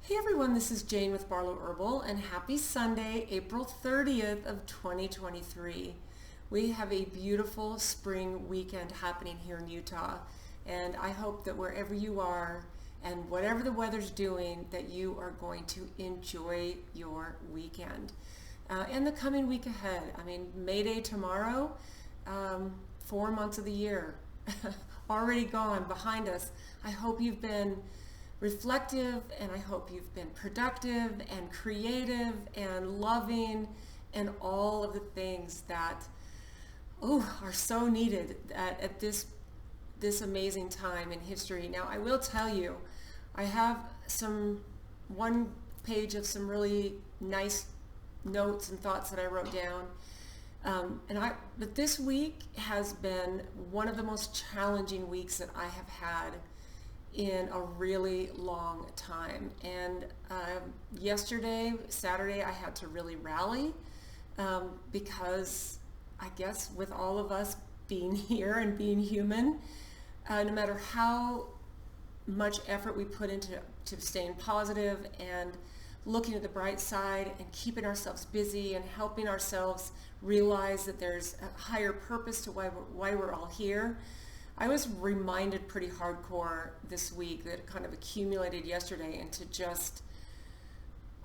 Hey everyone, this is Jane with Barlow Herbal, and happy Sunday, April 30th of 2023. We have a beautiful spring weekend happening here in Utah, and I hope that wherever you are and whatever the weather's doing, that you are going to enjoy your weekend. And the coming week ahead. I mean, May Day tomorrow, 4 months of the year already gone behind us. I hope you've been reflective, and I hope you've been productive and creative and loving and all of the things that are so needed at this amazing time in history. Now, I will tell you, I have one page of some really nice notes and thoughts that I wrote down. But this week has been one of the most challenging weeks that I have had in a really long time. And yesterday, Saturday, I had to really rally because I guess with all of us being here and being human, no matter how much effort we put into staying positive and looking at the bright side and keeping ourselves busy and helping ourselves realize that there's a higher purpose to why we're all here, I was reminded pretty hardcore this week that it kind of accumulated yesterday into just,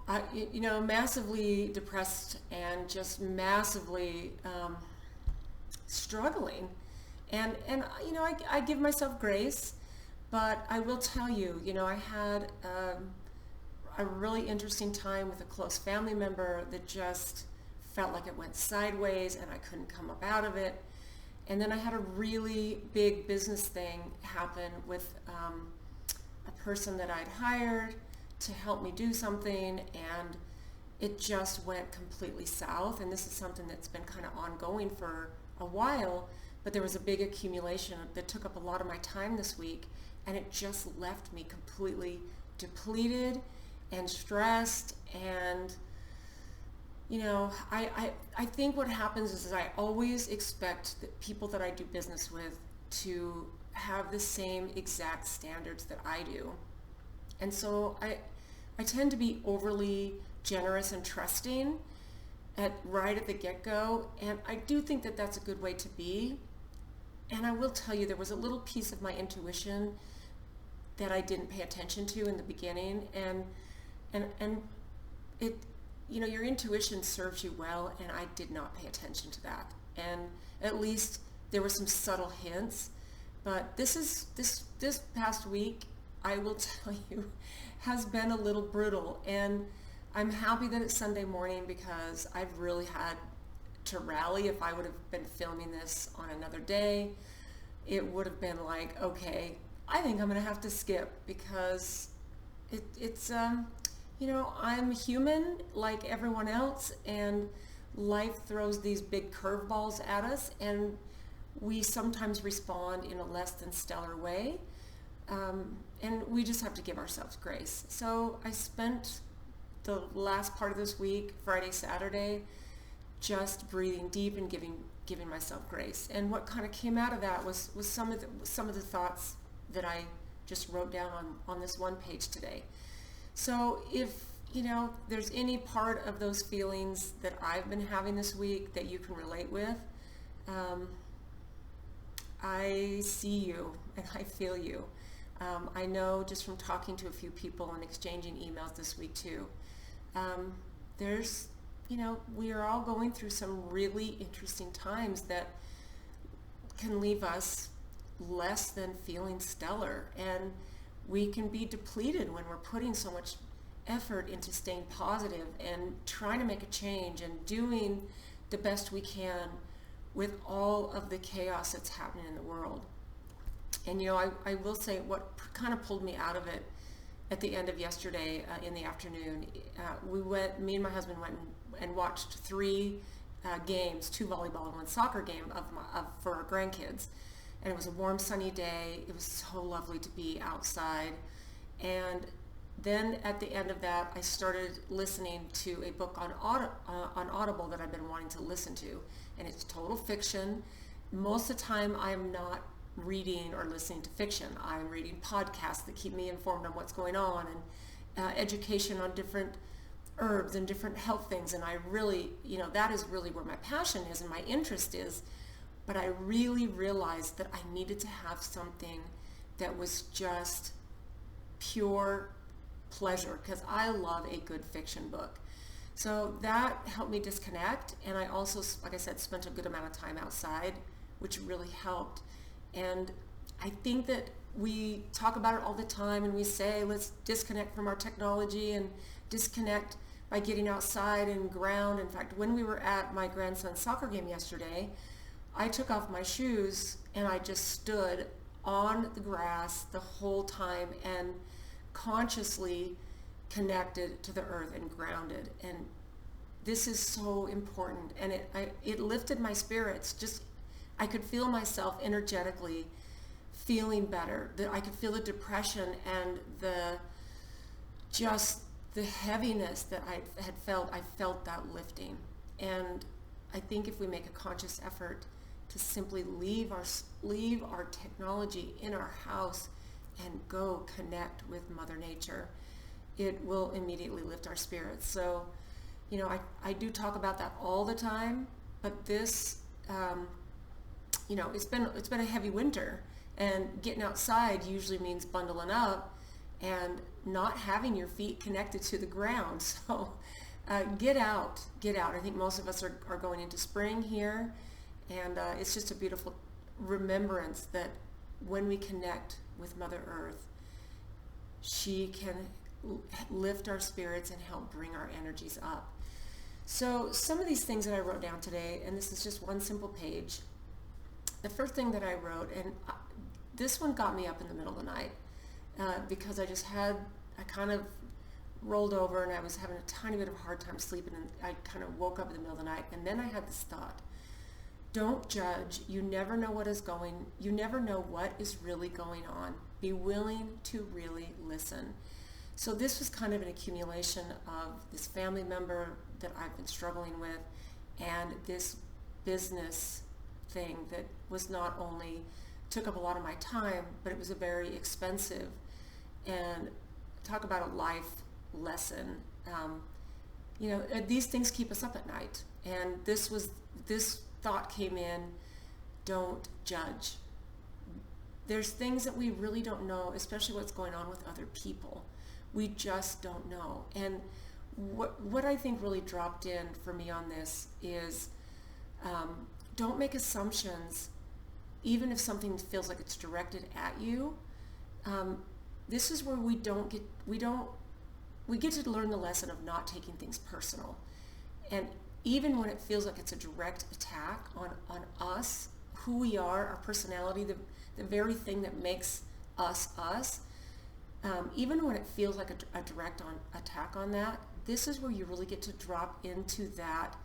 massively depressed and just massively struggling. And I give myself grace, but I will tell you, I had a really interesting time with a close family member that just felt like it went sideways and I couldn't come up out of it. And then I had a really big business thing happen with a person that I'd hired to help me do something, and it just went completely south. And this is something that's been kind of ongoing for a while, but there was a big accumulation that took up a lot of my time this week, and it just left me completely depleted and stressed. And I think what happens is I always expect the people that I do business with to have the same exact standards that I do. And so I tend to be overly generous and trusting right at the get-go. And I do think that that's a good way to be. And I will tell you, there was a little piece of my intuition that I didn't pay attention to in the beginning. And it, your intuition serves you well, and I did not pay attention to that. And at least there were some subtle hints. But this past week, I will tell you, has been a little brutal. And I'm happy that it's Sunday morning because I've really had to rally. If I would have been filming this on another day, it would have been like, okay, I think I'm going to have to skip because it's I'm human like everyone else, and life throws these big curveballs at us, and we sometimes respond in a less than stellar way, and we just have to give ourselves grace. So I spent the last part of this week, Friday, Saturday, just breathing deep and giving myself grace. And what kind of came out of that was some of the thoughts that I just wrote down on this one page today. So if there's any part of those feelings that I've been having this week that you can relate with, I see you and I feel you. I know just from talking to a few people and exchanging emails this week too. We are all going through some really interesting times that can leave us less than feeling stellar, and we can be depleted when we're putting so much effort into staying positive and trying to make a change and doing the best we can with all of the chaos that's happening in the world. And I will say what kind of pulled me out of it at the end of yesterday in the afternoon, me and my husband went and watched 3 games, 2 volleyball and 1 soccer game for our grandkids. And it was a warm, sunny day. It was so lovely to be outside. And then at the end of that, I started listening to a book on Audible that I've been wanting to listen to. And it's total fiction. Most of the time, I'm not reading or listening to fiction. I'm reading podcasts that keep me informed on what's going on. education on different herbs and different health things, and I really, that is really where my passion is and my interest is. But I really realized that I needed to have something that was just pure pleasure, because I love a good fiction book. So that helped me disconnect, and I also, like I said, spent a good amount of time outside, which really helped. And I think that we talk about it all the time, and we say, let's disconnect from our technology and disconnect by getting outside and ground. In fact, when we were at my grandson's soccer game yesterday, I took off my shoes and I just stood on the grass the whole time and consciously connected to the earth and grounded. And this is so important, and it lifted my spirits. Just, I could feel myself energetically feeling better. I could feel the depression and the heaviness that I had felt. I felt that lifting. And I think if we make a conscious effort to simply leave our technology in our house and go connect with Mother Nature, it will immediately lift our spirits. So, I do talk about that all the time, but this, it's been a heavy winter, and getting outside usually means bundling up and not having your feet connected to the ground. So get out. I think most of us are going into spring here, and it's just a beautiful remembrance that when we connect with Mother Earth, she can lift our spirits and help bring our energies up. So some of these things that I wrote down today, and this is just one simple page. The first thing that I wrote, and this one got me up in the middle of the night because I kind of rolled over and I was having a tiny bit of a hard time sleeping, and I kind of woke up in the middle of the night, and then I had this thought: don't judge. You never know what is really going on. Be willing to really listen. So this was kind of an accumulation of this family member that I've been struggling with, and this business thing that was not only took up a lot of my time, but it was a very expensive, and talk about a life lesson. These things keep us up at night, and this thought came in: don't judge. There's things that we really don't know, especially what's going on with other people. We just don't know. And what I think really dropped in for me on this is don't make assumptions, even if something feels like it's directed at you. This is where we get to learn the lesson of not taking things personal. And even when it feels like it's a direct attack on us, who we are, our personality, the very thing that makes us us, even when it feels like a direct attack on that, this is where you really get to drop into that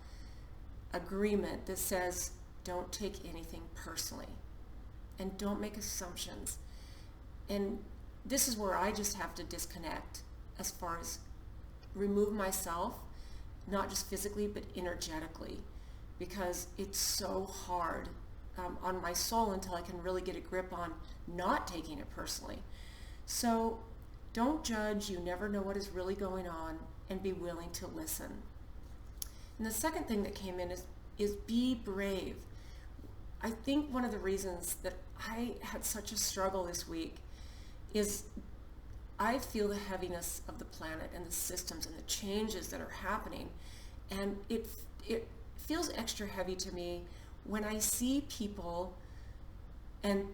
agreement that says, don't take anything personally and don't make assumptions. And this is where I just have to disconnect, as far as remove myself, not just physically but energetically, because it's so hard on my soul until I can really get a grip on not taking it personally. So don't judge. You never know what is really going on, and be willing to listen. And the second thing that came in is be brave. I think one of the reasons that I had such a struggle this week is I feel the heaviness of the planet and the systems and the changes that are happening. And it feels extra heavy to me when I see people, and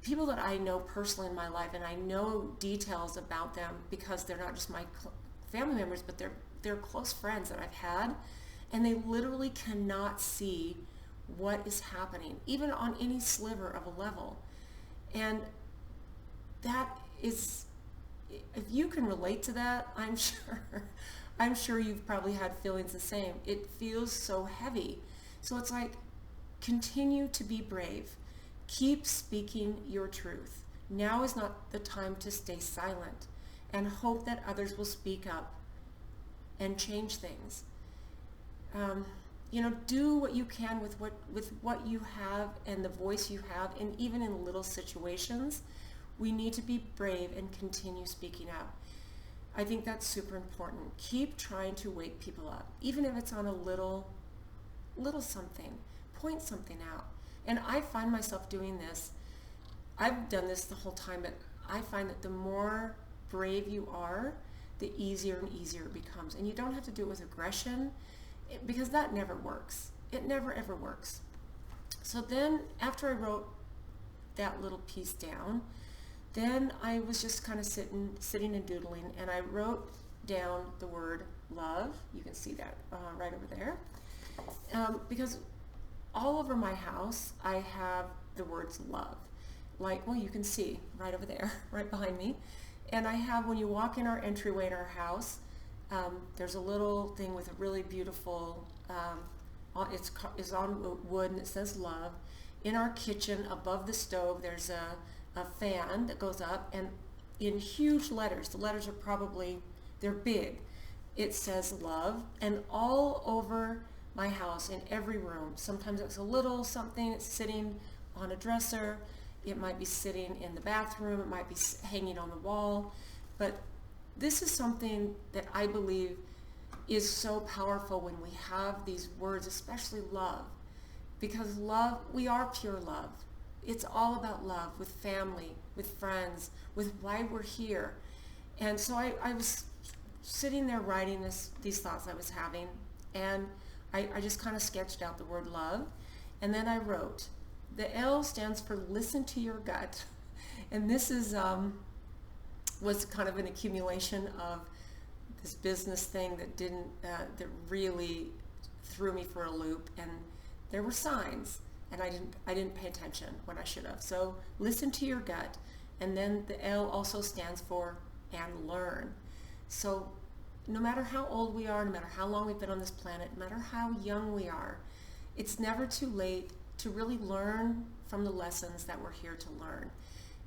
people that I know personally in my life, and I know details about them because they're not just my family members, but they're close friends that I've had, and they literally cannot see what is happening, even on any sliver of a level. And that is, if you can relate to that, I'm sure you've probably had feelings the same. It feels so heavy. So it's like, continue to be brave. Keep speaking your truth. Now is not the time to stay silent and hope that others will speak up and change things. Do what you can with what you have and the voice you have, and even in little situations, we need to be brave and continue speaking up. I think that's super important. Keep trying to wake people up, even if it's on a little something. Point something out. And I find myself doing this. I've done this the whole time, but I find that the more brave you are, the easier and easier it becomes. And you don't have to do it with aggression, because that never works. It never ever works. So then after I wrote that little piece down, then I was just kind of sitting and doodling, and I wrote down the word love. You can see that right over there. Because all over my house, I have the words love. Like, well, you can see right over there, right behind me. And I have, when you walk in our entryway in our house, there's a little thing with a really beautiful, it's on wood and it says love. In our kitchen, above the stove, there's a fan that goes up, and in huge letters, the letters are probably, they're big, it says love. And all over my house, in every room, sometimes it's a little something, it's sitting on a dresser, it might be sitting in the bathroom, it might be hanging on the wall, but this is something that I believe is so powerful when we have these words, especially love, because love, we are pure love. It's all about love, with family, with friends, with why we're here. And so I was sitting there writing these thoughts I was having, and I just kind of sketched out the word love, and then I wrote, the L stands for listen to your gut. And this is was kind of an accumulation of this business thing that that really threw me for a loop, and there were signs, and I didn't pay attention when I should have. So listen to your gut, and then the L also stands for and learn. So no matter how old we are, no matter how long we've been on this planet, no matter how young we are, it's never too late to really learn from the lessons that we're here to learn.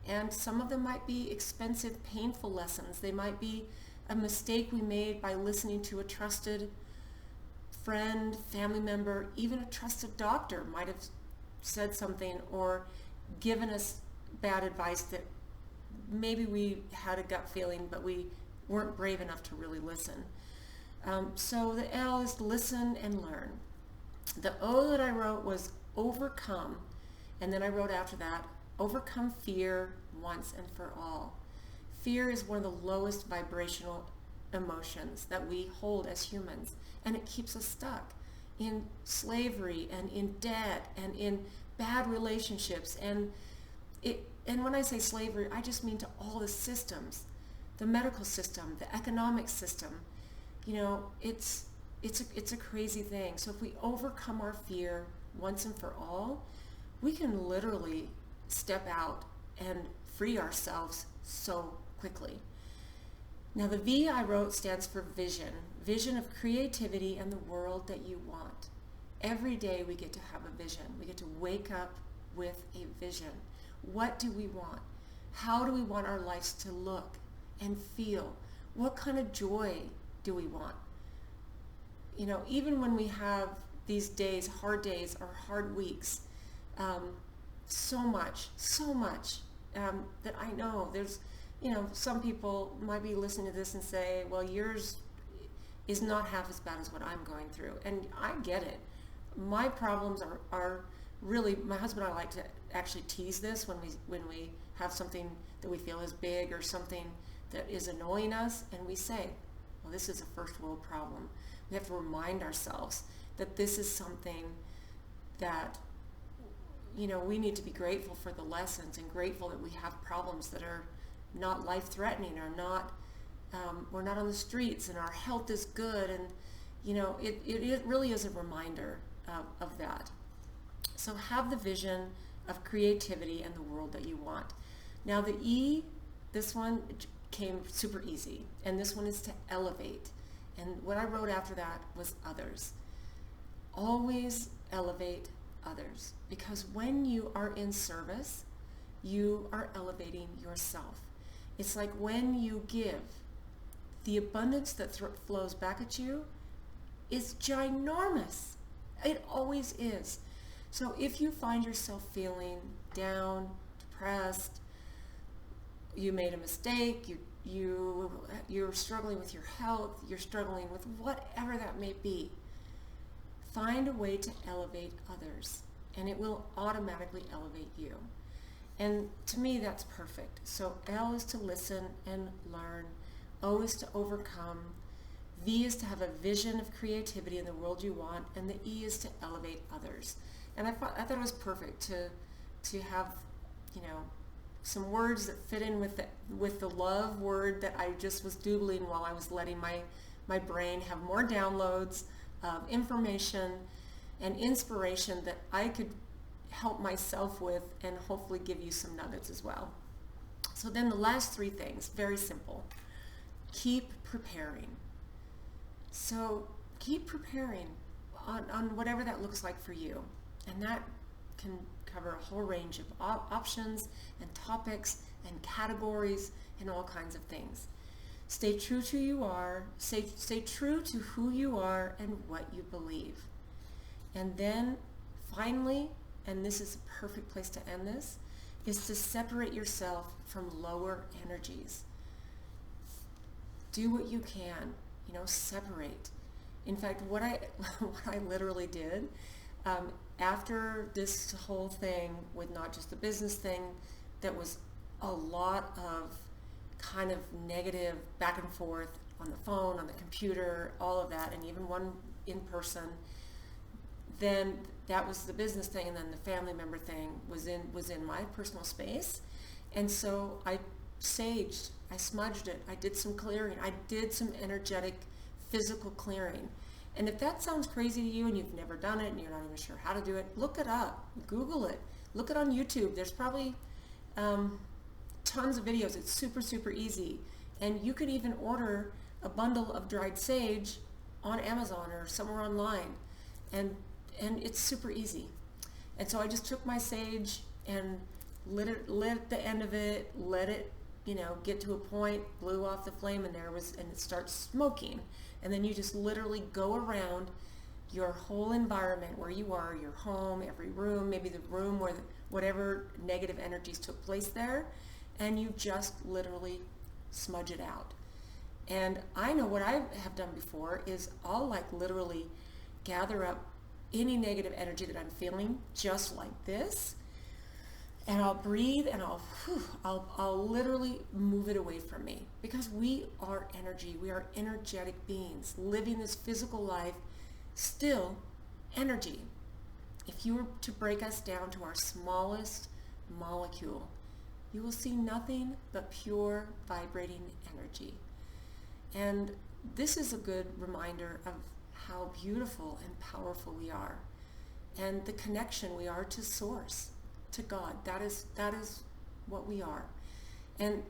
And some of them might be expensive, painful lessons. They might be a mistake we made by listening to a trusted friend, family member, even a trusted doctor might have said something or given us bad advice that maybe we had a gut feeling, but we weren't brave enough to really listen. So the L is listen and learn. The O that I wrote was overcome, and then I wrote after that, overcome fear once and for all. Fear is one of the lowest vibrational emotions that we hold as humans, and it keeps us stuck in slavery and in debt and in bad relationships. And when I say slavery, I just mean to all the systems, the medical system, the economic system. You know, it's a crazy thing. So if we overcome our fear once and for all, we can literally step out and free ourselves so quickly. Now the V I wrote stands for vision. Vision of creativity and the world that you want. Every day we get to have a vision. We get to wake up with a vision. What do we want? How do we want our lives to look and feel? What kind of joy do we want? You know, even when we have these days or hard weeks, so much that I know there's, you know, some people might be listening to this and say, well, yours is not half as bad as what I'm going through. And I get it. My problems are really, my husband and I like to actually tease this when we have something that we feel is big or something that is annoying us, and we say, well, this is a first world problem. We have to remind ourselves that this is something that, you know, we need to be grateful for the lessons and grateful that we have problems that are not life-threatening or not, we're not on the streets and our health is good. And, you know, it really is a reminder of that. So have the vision of creativity and the world that you want. Now the E, this one came super easy, and this one is to elevate. And what I wrote after that was others. Always elevate others, because when you are in service, you are elevating yourself. It's like when you give, the abundance that flows back at you is ginormous. It always is. So if you find yourself feeling down, depressed, you made a mistake, you you're struggling with your health, you're struggling with whatever that may be, find a way to elevate others, and it will automatically elevate you. And to me, that's perfect. So L is to listen and learn. O is to overcome. V is to have a vision of creativity in the world you want. And the E is to elevate others. And I thought it was perfect to have, some words that fit in with the love word that I just was doodling while I was letting my brain have more downloads of information and inspiration that I could help myself with and hopefully give you some nuggets as well. So then the last three things, very simple. Keep preparing. So keep preparing on whatever that looks like for you. And that can cover a whole range of options and topics and categories and all kinds of things. Stay true to who you are. Stay true to who you are and what you believe. And then finally, and this is a perfect place to end this, is to separate yourself from lower energies. Do what you can, separate. In fact, what I literally did, after this whole thing with not just the business thing, that was a lot of kind of negative back and forth on the phone, on the computer, all of that, and even one in person. Then that was the business thing, and then the family member thing was in my personal space. And so I saged, I smudged it, I did some clearing, I did some energetic physical clearing. And if that sounds crazy to you and you've never done it and you're not even sure how to do it, look it up, Google it, look it on YouTube. There's probably tons of videos. It's super, super easy. And you could even order a bundle of dried sage on Amazon or somewhere online. And it's super easy. And so I just took my sage and lit the end of it, let it, get to a point, blew off the flame, and it starts smoking. And then you just literally go around your whole environment where you are, your home, every room, maybe the room where whatever negative energies took place there, and you just literally smudge it out. And I know what I have done before is I'll literally gather up any negative energy that I'm feeling just like this, and I'll breathe and I'll literally move it away from me, because we are energy. We are energetic beings living this physical life, still energy. If you were to break us down to our smallest molecule, you will see nothing but pure vibrating energy. And this is a good reminder of how beautiful and powerful we are, and the connection we are to Source, to God. That is what we are. And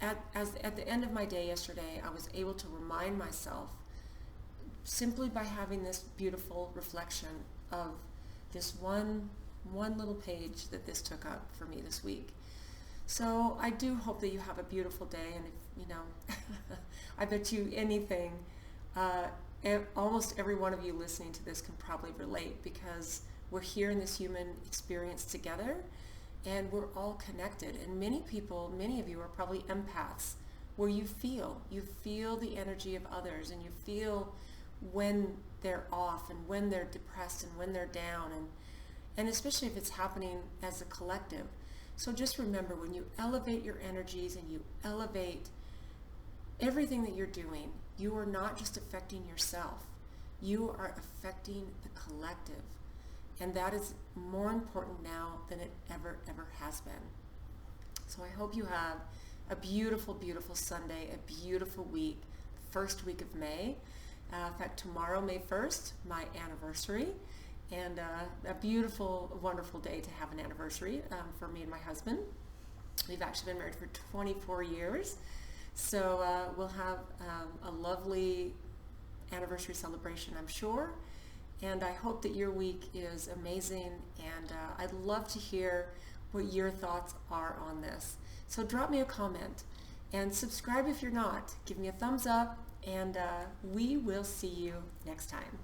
at the end of my day yesterday, I was able to remind myself, simply by having this beautiful reflection of this one little page that this took up for me this week. So I do hope that you have a beautiful day, and if I bet you anything, almost every one of you listening to this can probably relate, because we're here in this human experience together, and we're all connected. And many of you are probably empaths, where you feel the energy of others, and you feel when they're off and when they're depressed and when they're down, and especially if it's happening as a collective. So just remember, when you elevate your energies and you elevate everything that you're doing, you are not just affecting yourself, you are affecting the collective. And that is more important now than it ever has been. So I hope you have a beautiful, beautiful Sunday, a beautiful week, first week of May. In fact, tomorrow, May 1st, my anniversary, and a beautiful, wonderful day to have an anniversary for me and my husband. We've actually been married for 24 years. So we'll have a lovely anniversary celebration, I'm sure. And I hope that your week is amazing, and I'd love to hear what your thoughts are on this. So drop me a comment and subscribe if you're not. Give me a thumbs up, and we will see you next time.